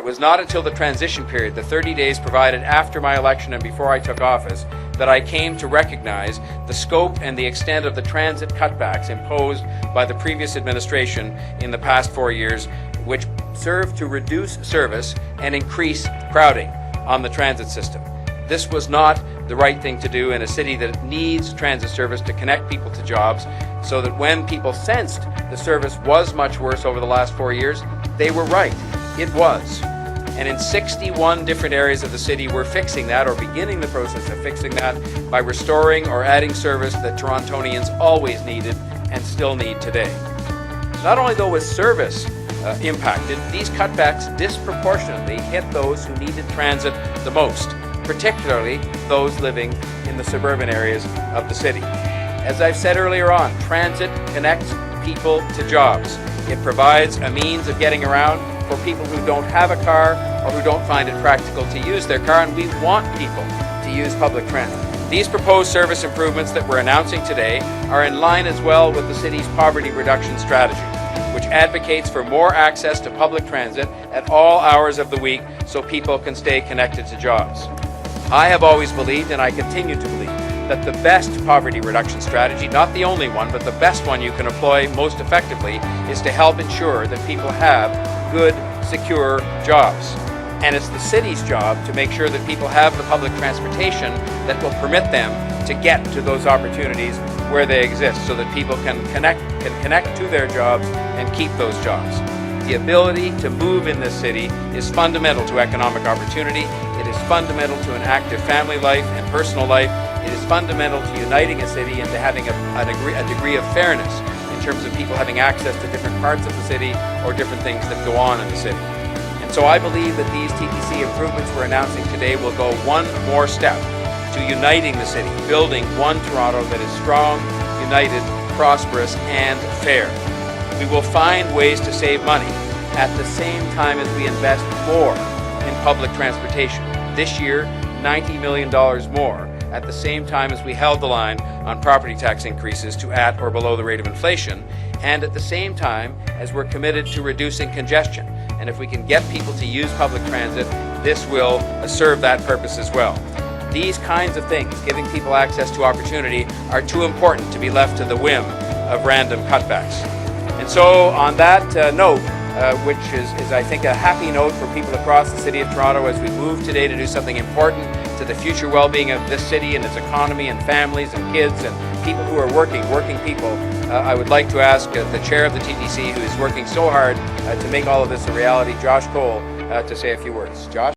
It was not until the transition period, the 30 days provided after my election and before I took office, that I came to recognize the scope and the extent of the transit cutbacks imposed by the previous administration in the past 4 years, which served to reduce service and increase crowding on the transit system. This was not the right thing to do in a city that needs transit service to connect people to jobs, so that when people sensed the service was much worse over the last 4 years, they were right. It was. And in 61 different areas of the city, we're fixing that, or beginning the process of fixing that, by restoring or adding service that Torontonians always needed and still need today. Not only though was service impacted, these cutbacks disproportionately hit those who needed transit the most, particularly those living in the suburban areas of the city. As I've said earlier on, transit connects people to jobs. It provides a means of getting around for people who don't have a car or who don't find it practical to use their car, and we want people to use public transit. These proposed service improvements that we're announcing today are in line as well with the city's poverty reduction strategy, which advocates for more access to public transit at all hours of the week so people can stay connected to jobs. I have always believed, and I continue to believe, that the best poverty reduction strategy, not the only one, but the best one you can employ most effectively, is to help ensure that people have good, secure jobs. And it's the city's job to make sure that people have the public transportation that will permit them to get to those opportunities where they exist, so that people can connect to their jobs and keep those jobs. The ability to move in this city is fundamental to economic opportunity. It is fundamental to an active family life and personal life. It is fundamental to uniting a city and to having a degree of fairness in terms of people having access to different parts of the city or different things that go on in the city. And so I believe that these TTC improvements we're announcing today will go one more step to uniting the city, building one Toronto that is strong, united, prosperous, and fair. We will find ways to save money at the same time as we invest more in public transportation. This year, $90 million more, at the same time as we held the line on property tax increases to at or below the rate of inflation, and at the same time as we're committed to reducing congestion. And if we can get people to use public transit, this will serve that purpose as well. These kinds of things, giving people access to opportunity, are too important to be left to the whim of random cutbacks. And so on that note, which is I think a happy note for people across the City of Toronto as we move today to do something important to the future well-being of this city and its economy and families and kids and people who are working people, I would like to ask the chair of the TTC, who is working so hard to make all of this a reality, Josh Cole, to say a few words. Josh?